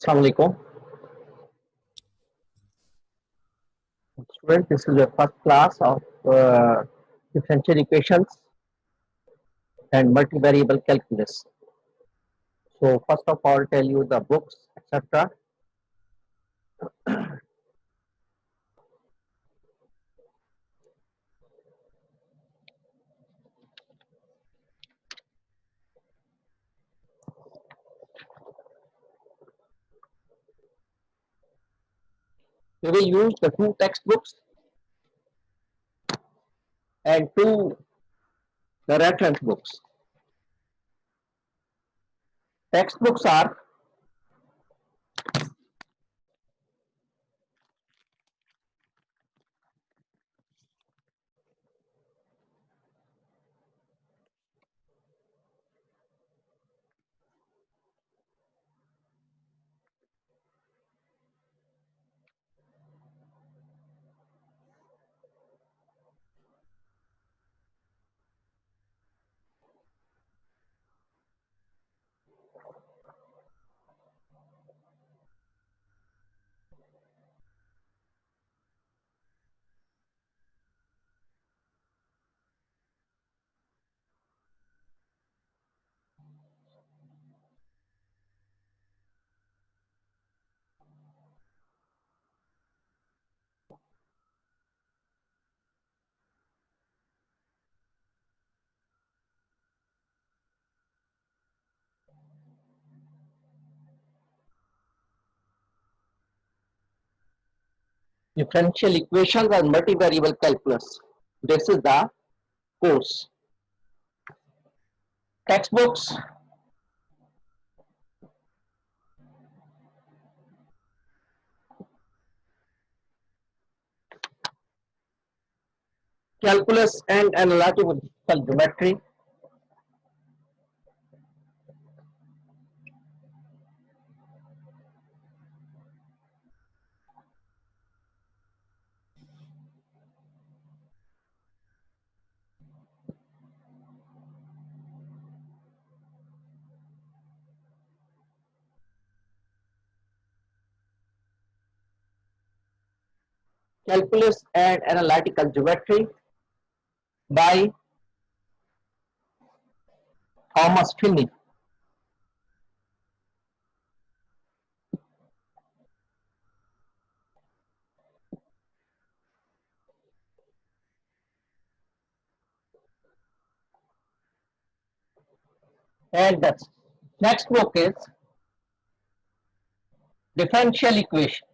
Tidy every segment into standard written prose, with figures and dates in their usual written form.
Assalamu alaikum. Student, this is your first class of differential equations and multivariable calculus. So first of all, tell you the books, etc. We will use the two textbooks and two the reference books. Textbooks are differential equations and multivariable calculus. This is the course. Textbooks calculus and analytical geometry. Calculus and analytical geometry by Thomas Finney. And the next book is differential equation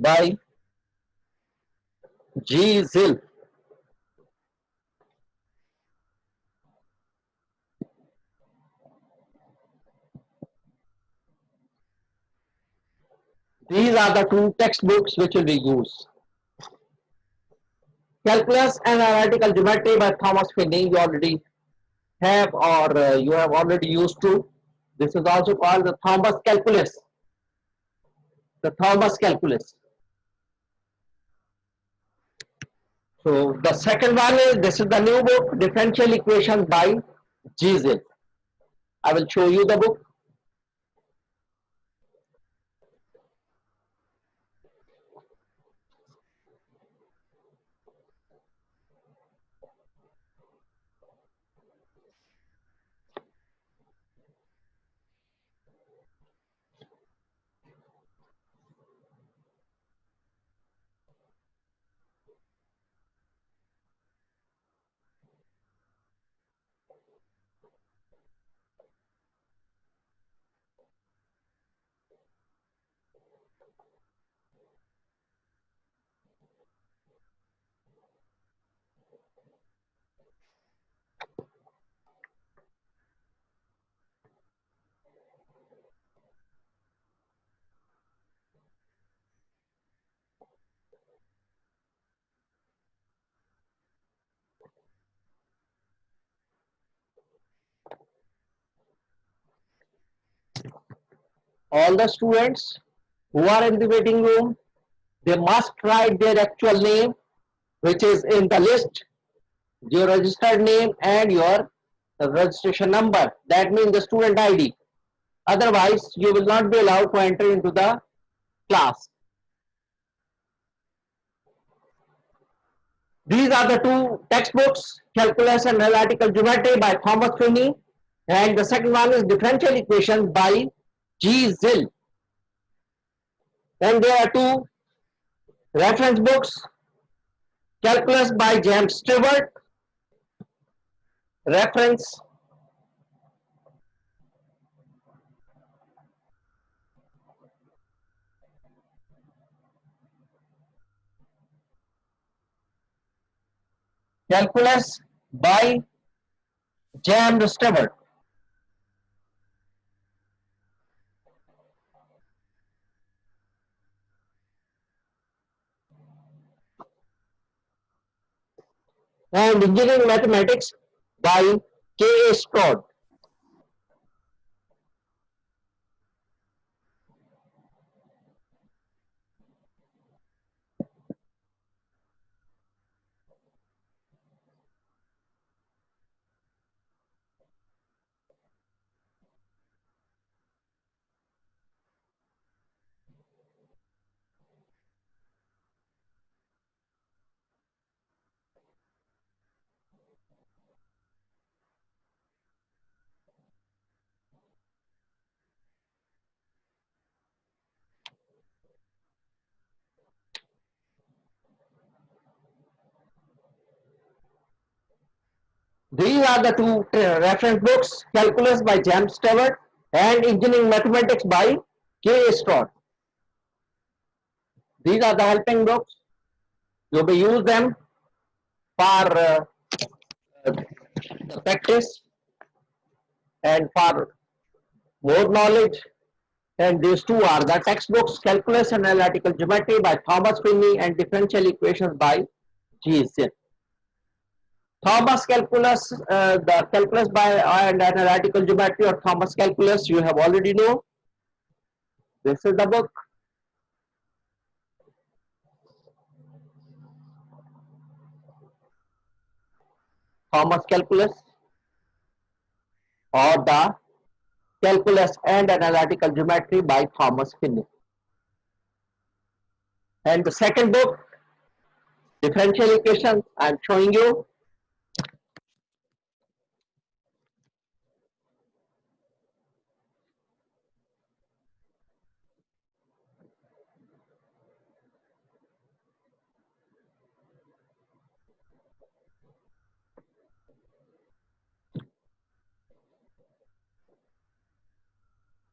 by G. Zill. These are the two textbooks which will be used. Calculus and Analytical Geometry by Thomas Finney you already have or you have already used to. This is also called the Thomas Calculus. The Thomas Calculus. So the second one is, this is the new book, Differential Equations by G. Zill. I will show you the book. All the students who are in the waiting room, they must write their actual name, which is in the list, your registered name and your registration number. That means the student ID. Otherwise, you will not be allowed to enter into the class. These are the two textbooks, Calculus and Analytical Geometry by Thomas Finney, and the second one is Differential Equations by G. Zill. Then there are two reference books, Calculus by James Stewart, reference Calculus by James Stewart. And Engineering Mathematics by K. A. Stroud. These are the two reference books, Calculus by James Stewart and Engineering Mathematics by K. A. Stroud. These are the helping books. You may use them for the practice and for more knowledge. And these two are the textbooks, Calculus and Analytical Geometry by Thomas Finney and Differential Equations by G. Zill. Thomas Calculus, the Calculus by and Analytical Geometry or Thomas Calculus, you have already know. This is the book. Thomas Calculus or the Calculus and Analytical Geometry by Thomas Finney. And the second book, Differential Equations, I am showing you.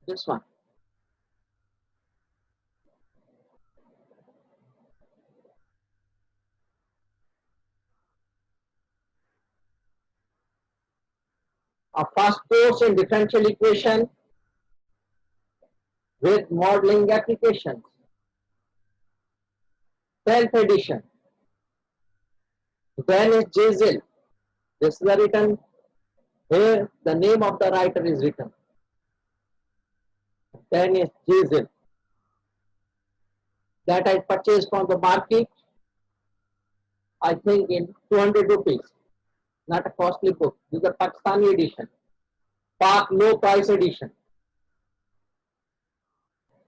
This one. A first course in differential equation with modeling applications. 12th edition. When is J. Zill? This is the written. Here the name of the writer is written. Then is J. Zill. That I purchased from the market, I think in 200 rupees. Not a costly book. This is a Pakistani edition. Pak low price edition.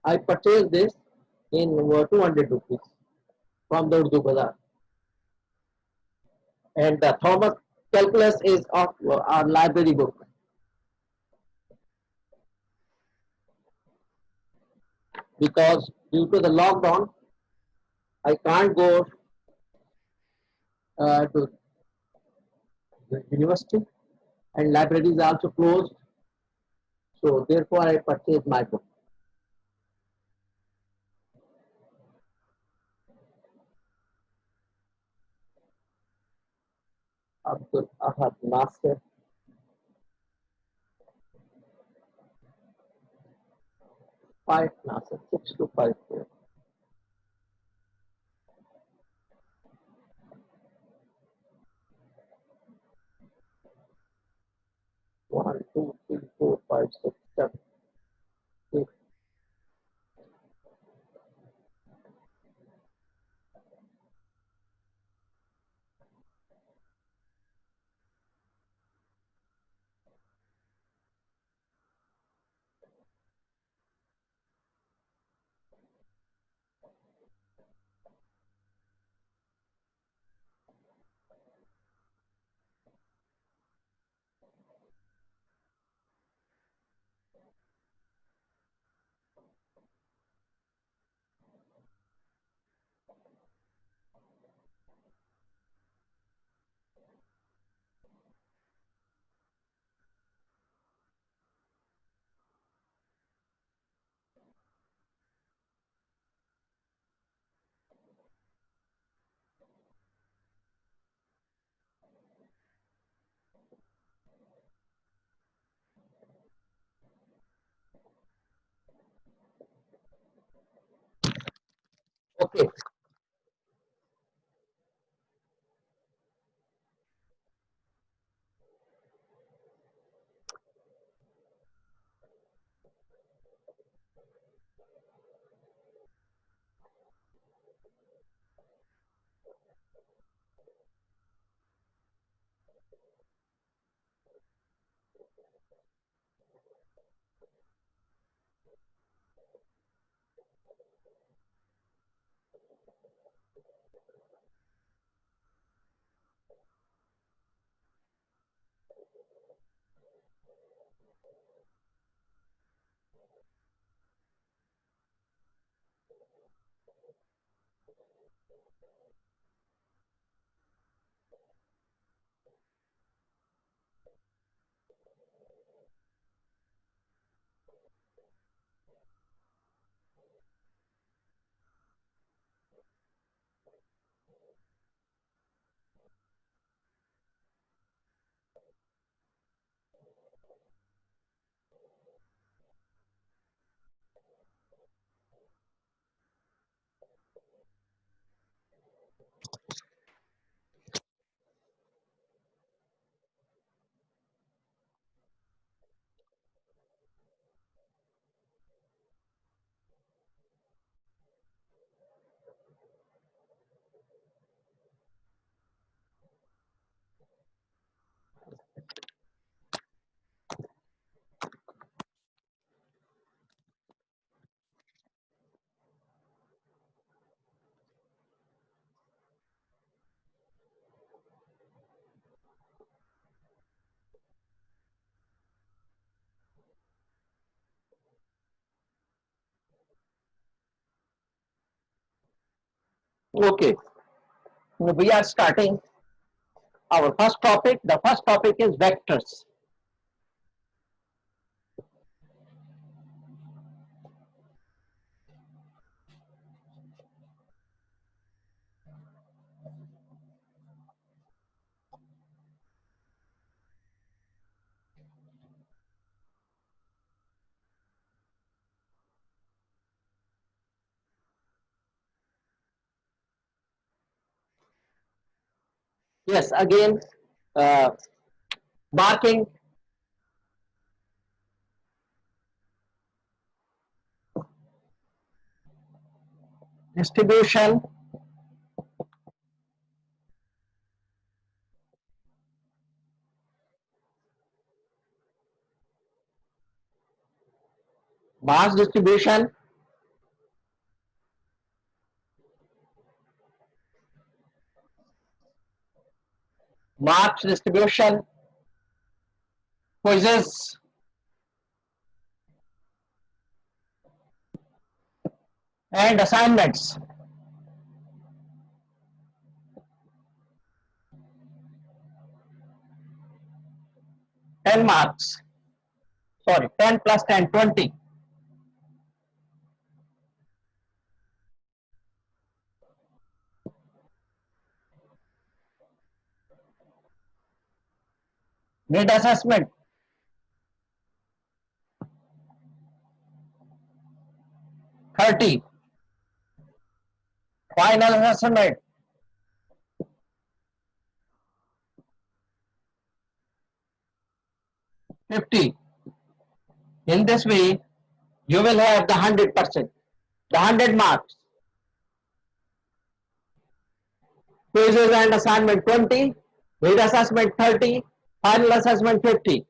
I purchased this in 200 rupees from the Urdu Bazaar. And the Thomas Calculus is of our library book. Because due to the lockdown, I can't go to the university and libraries are also closed. So therefore I purchased my book. Abdul Ahad Nasir. Five Nasir, 6254. One, two, three, four, five, six, seven, eight. Okay. Okay. We are starting our first topic. The first topic is vectors. Yes, again, uh, marking, distribution, mass distribution, marks distribution, quizzes, and assignments. 10 marks. Sorry, 10 plus 10, 20. Mid assessment, 30. Final assessment, 50. In this way, you will have the 100%, the 100 marks. Quizzes and assignment 20, mid assessment 30, final assessment 50.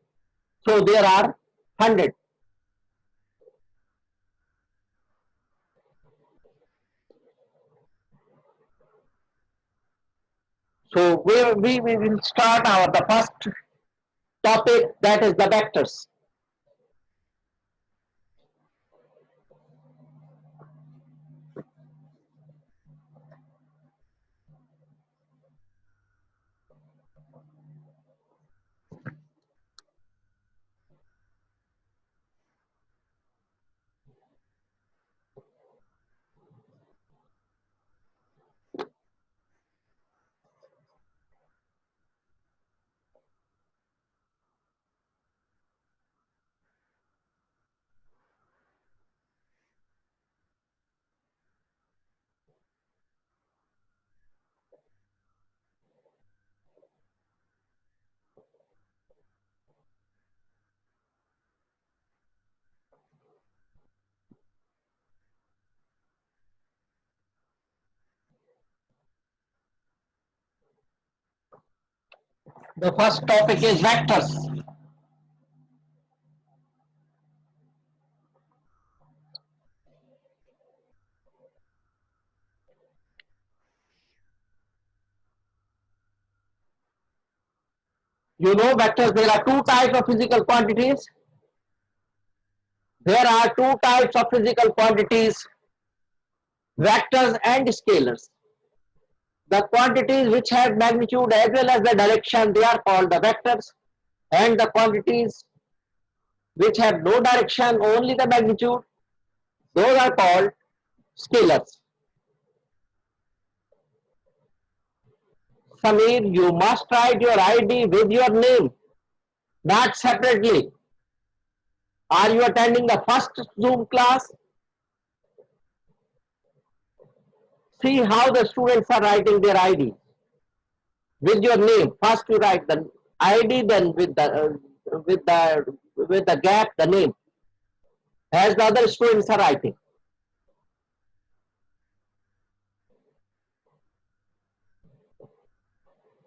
So there are 100. So we will start the first topic, that is the vectors. The first topic is vectors. You know vectors, there are two types of physical quantities. There are two types of physical quantities, vectors and scalars. The quantities which have magnitude as well as the direction, they are called the vectors, and the quantities which have no direction, only the magnitude, those are called scalars. Sameer, you must write your ID with your name, not separately. Are you attending the first Zoom class? See how the students are writing their ID with your name. First you write the ID, then with the gap the name, as the other students are writing.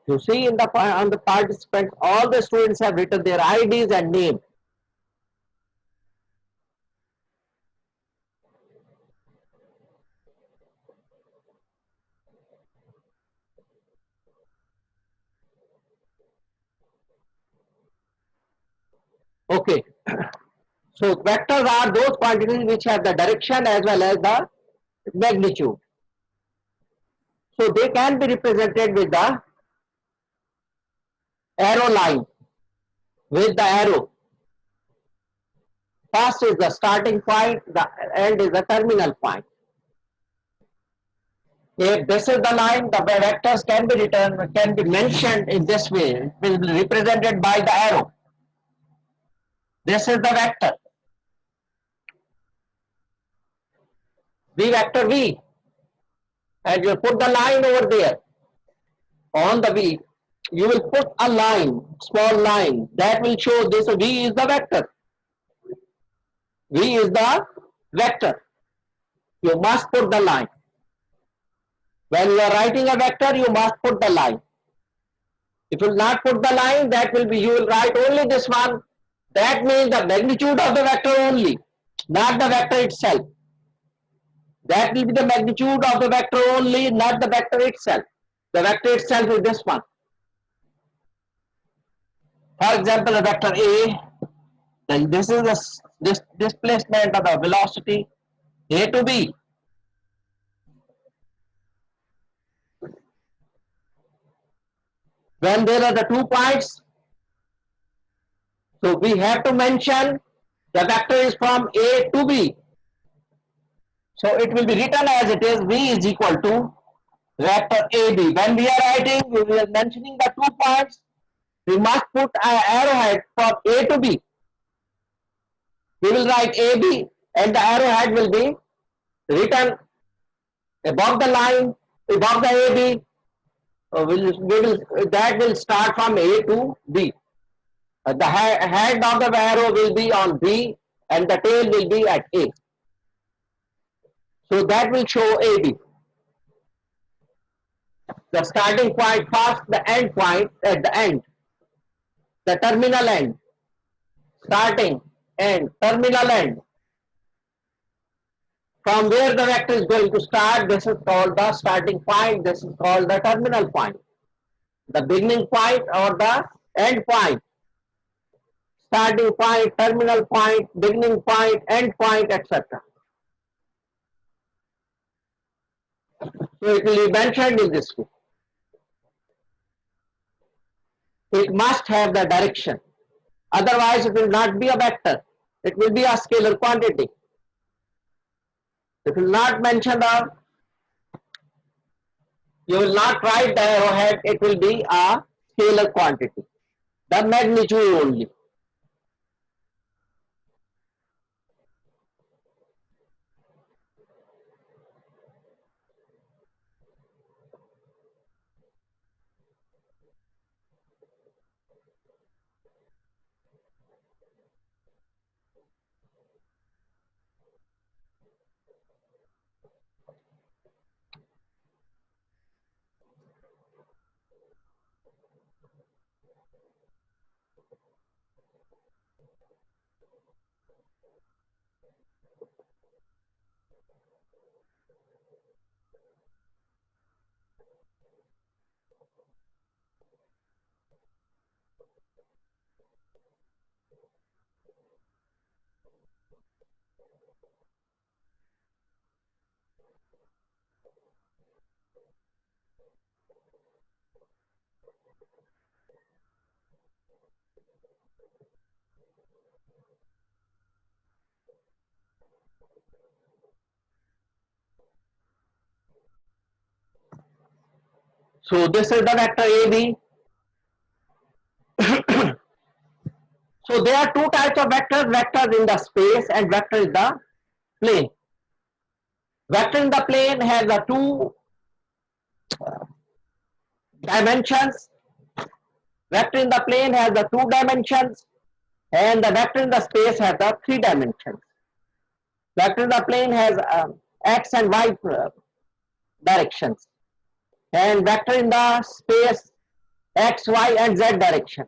You see in the on the participants, all the students have written their IDs and name. Okay. So vectors are those quantities which have the direction as well as the magnitude. So they can be represented with the arrow line, with the arrow. First is the starting point, the end is the terminal point. If this is the line, the vectors can be mentioned in this way. It will be represented by the arrow. This is the vector. V vector V. And you put the line over there on the V. You will put a line, small line, that will show this V is the vector. V is the vector. You must put the line. When you are writing a vector, you must put the line. If you will not put the line, that will be, you will write only this one. That means the magnitude of the vector only, not the vector itself. That will be the magnitude of the vector only, not the vector itself. The vector itself is this one. For example, the vector A, then this is this displacement of the velocity A to B. When there are the 2 points, so we have to mention the vector is from A to B. So it will be written as it is, V is equal to vector AB. When we are writing, we are mentioning the 2 points, we must put an arrowhead from A to B. We will write AB and the arrowhead will be written above the line, above the AB. That will start from A to B. The head of the arrow will be on B and the tail will be at A. So that will show AB. The starting point first, the end point at the end. The terminal end. Starting, end, terminal end. From where the vector is going to start, this is called the starting point, this is called the terminal point. The beginning point or the end point. Starting point, terminal point, beginning point, end point, etc. So it will be mentioned in this way. It must have the direction. Otherwise, it will not be a vector. It will be a scalar quantity. It will not mention the, you will not write the arrowhead, it will be a scalar quantity. The magnitude only. So this is the vector AB. So there are two types of vectors, vectors in the space and vector in the plane. Vector in the plane has the two dimensions. Vector in the plane has the two dimensions, and the vector in the space has the three dimensions. Vector in the plane has x and y directions, and vector in the space x, y, and z direction.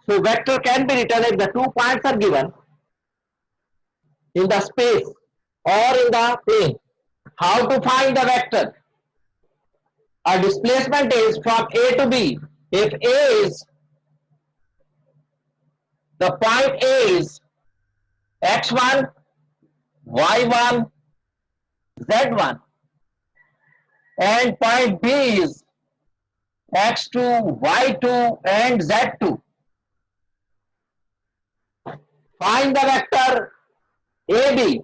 So vector can be written if the 2 points are given in the space or in the plane. How to find the vector? A displacement is from A to B. If A is, the point A is x1, y1, z1, and point B is x2, y2, and z2. Find the vector AB.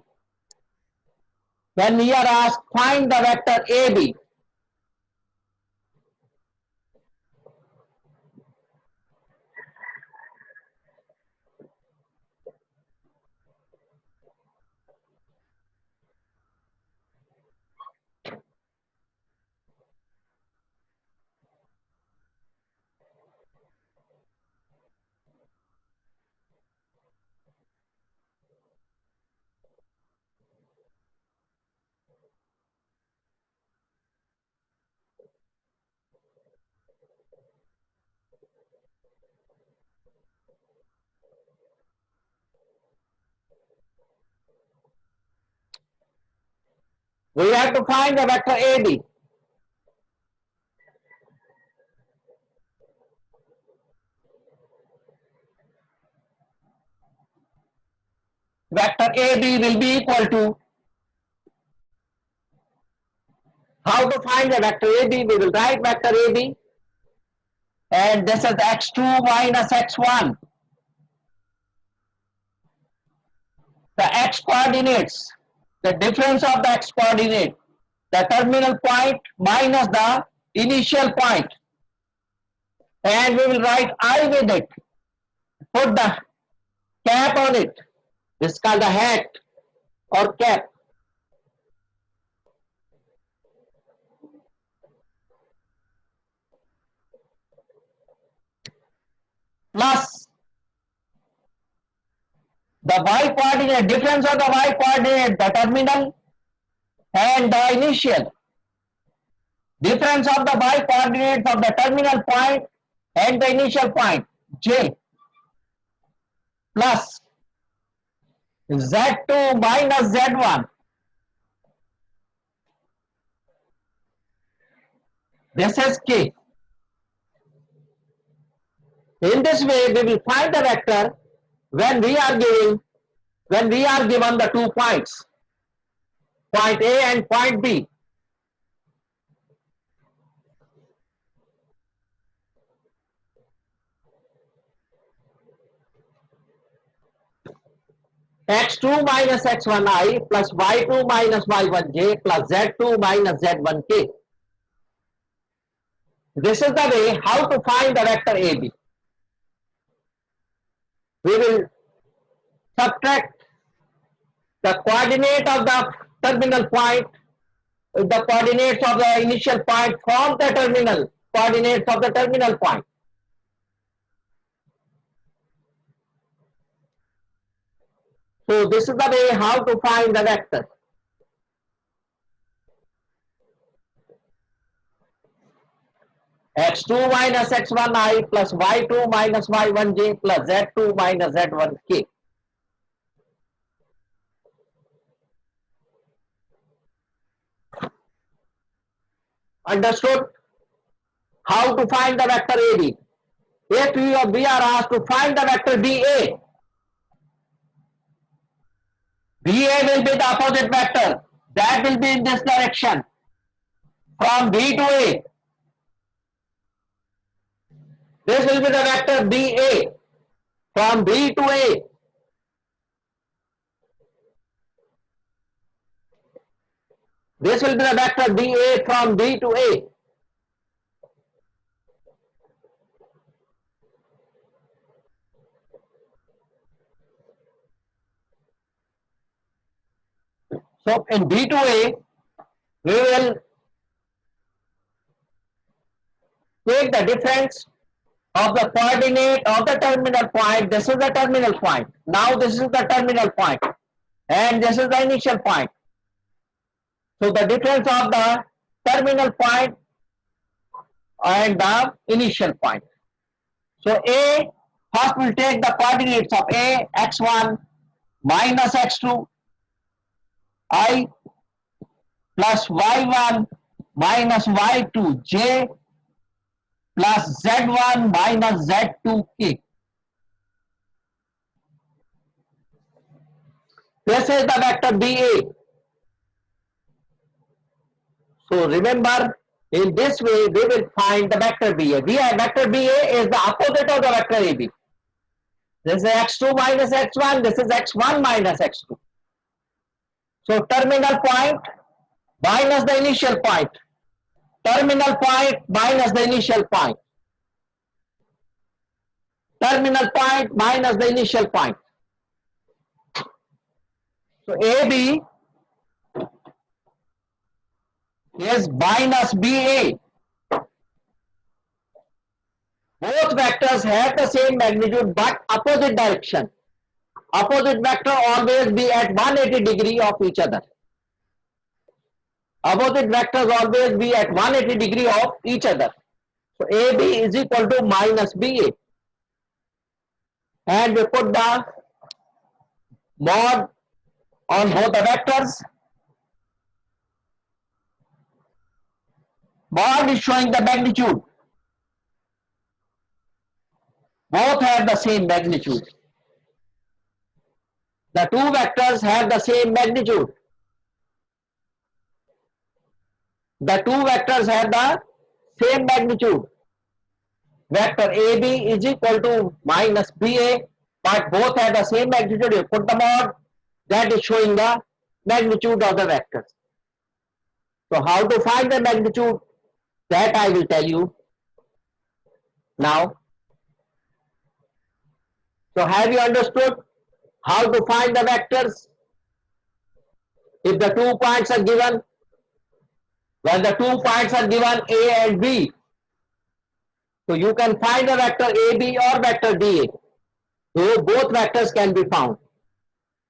When we are asked find the vector AB, we have to find the vector AB. Vector AB will be equal to, how to find the vector AB? We will write vector AB, and this is x2 minus x1. The x coordinates, the difference of the x coordinate, the terminal point minus the initial point, and we will write I with it. Put the cap on it. This is called the hat or cap. Plus the y coordinate, difference of the y coordinate, the terminal and the initial. Difference of the y coordinates of the terminal point and the initial point, j, plus z2 minus z1. This is k. In this way, we will find the vector when we are given the 2 points, point A and point B. x2 minus x1i plus y2 minus y1j plus z2 minus z1k. This is the way how to find the vector AB. We will subtract the coordinate of the terminal point, the coordinates of the initial point from the terminal coordinates of the terminal point. So this is the way how to find the vector. x2 minus x1I plus y2 minus y1j plus z2 minus z1k. Understood? How to find the vector AB? If we are asked to find the vector BA, BA will be the opposite vector. That will be in this direction from B to A. This will be the vector BA from B to A. This will be the vector BA from B to A. So in B to A, we will take the difference of the coordinate of the terminal point. This is the terminal point. Now this is the terminal point. And this is the initial point. So the difference of the terminal point and the initial point. So A, first we'll take the coordinates of A, x1 minus x2, I plus y1 minus y2, j plus z1 minus z2k. This is the vector BA. So remember, in this way we will find the vector BA. Vector BA is the opposite of the vector AB. This is x2 minus x1, this is x1 minus x2. So terminal point minus the initial point. Terminal point minus the initial point. Terminal point minus the initial point. So AB is minus BA. Both vectors have the same magnitude but opposite direction. Opposite vector always be at 180 degree of each other. Opposite vectors always be at 180 degree of each other. So AB is equal to minus BA. And we put the mod on both the vectors. Mod is showing the magnitude. Both have the same magnitude. The two vectors have the same magnitude. The two vectors have the same magnitude. Vector AB is equal to minus BA, but both have the same magnitude. You put the mod, that is showing the magnitude of the vectors. So how to find the magnitude? That I will tell you now. So have you understood how to find the vectors? If the 2 points are given, when the 2 points are given A and B, so you can find the vector AB or vector DA. So both vectors can be found.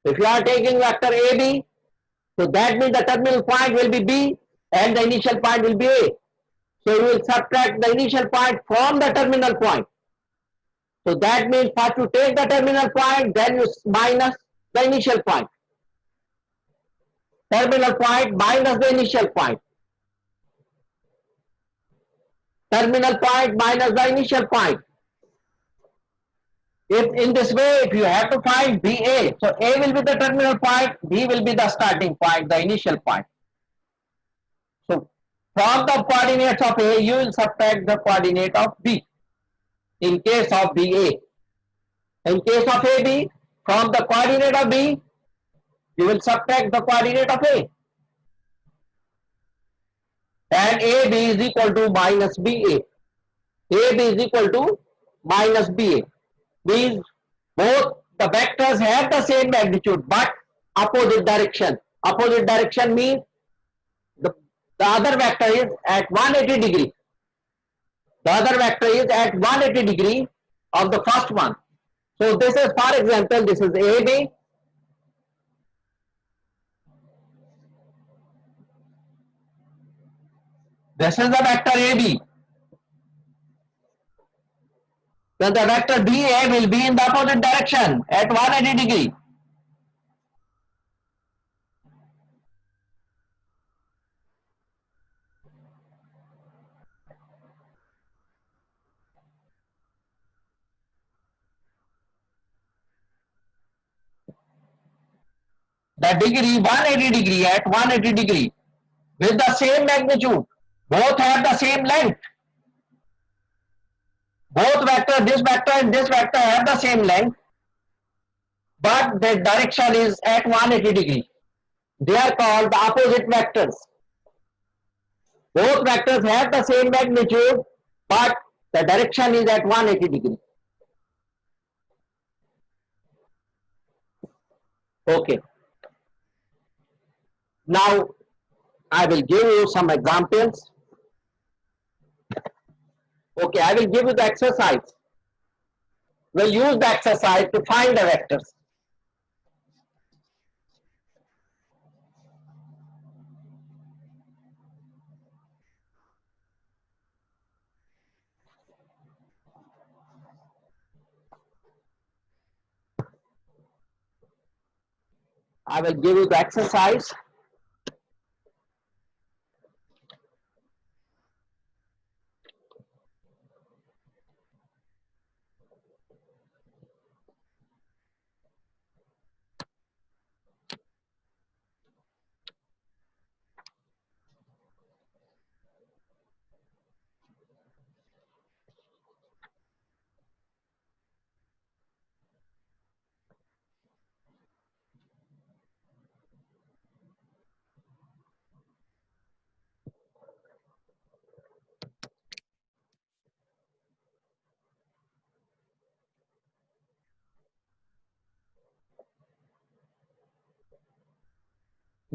If you are taking vector AB, so that means the terminal point will be B and the initial point will be A. So you will subtract the initial point from the terminal point. So that means first you take the terminal point, then you minus the initial point. Terminal point minus the initial point. Terminal point minus the initial point. If in this way, if you have to find BA, so A will be the terminal point, B will be the starting point, the initial point. So from the coordinates of A, you will subtract the coordinate of B in case of BA. In case of AB, from the coordinate of B, you will subtract the coordinate of A. And AB is equal to minus BA. AB is equal to minus BA. These both the vectors have the same magnitude but opposite direction. Opposite direction means the other vector is at 180 degree. The other vector is at 180 degree of the first one. So this is, for example, this is AB. This is the vector AB. then the vector dA will be in the opposite direction at 180 degree. The degree 180 degree at 180 degree with the same magnitude. Both have the same length. Both vector, this vector and this vector have the same length, but the direction is at 180 degree. They are called the opposite vectors. Both vectors have the same magnitude, but the direction is at 180 degree. Okay. Now I will give you some examples. Okay, I will give you the exercise. We'll use the exercise to find the vectors. I will give you the exercise.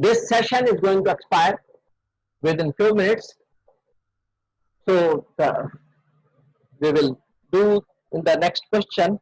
This session is going to expire within few minutes. So we will do in the next question.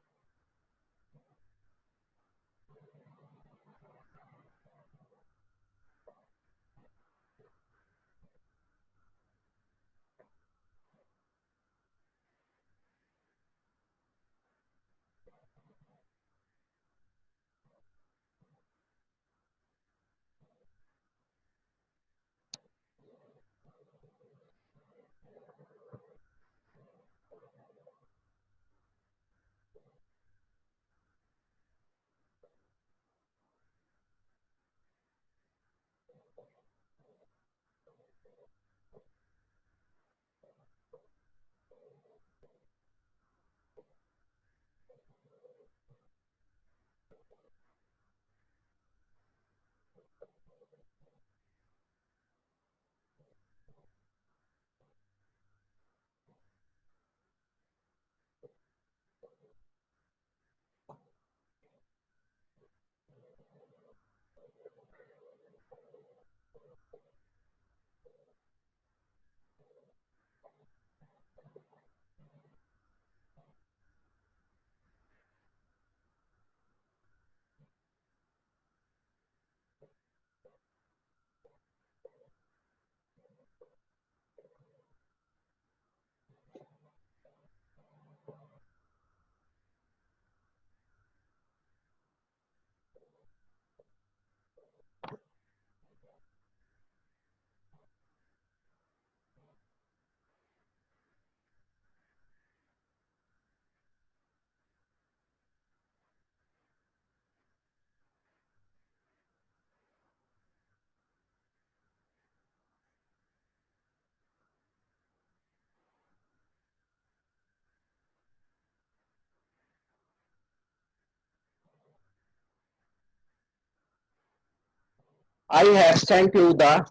I have sent you the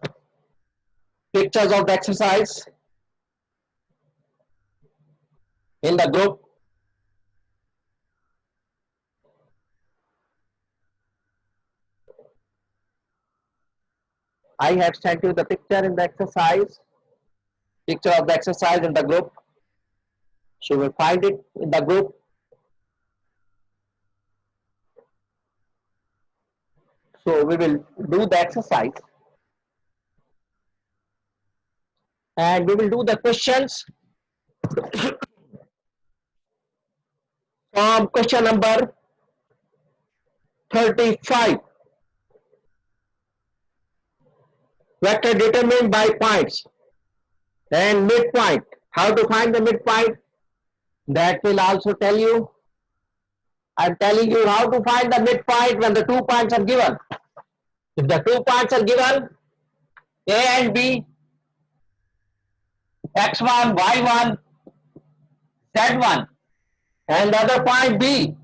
pictures of the exercise in the group. I have sent you the picture in the exercise, picture of the exercise in the group. So you will find it in the group. So we will do the exercise and we will do the questions. from question number 35. Vector determined by points and midpoint. How to find the midpoint? That will also tell you. I'm telling you how to find the midpoint when the 2 points are given. If the 2 points are given, A and B, x1, y1, z1, and the other point B,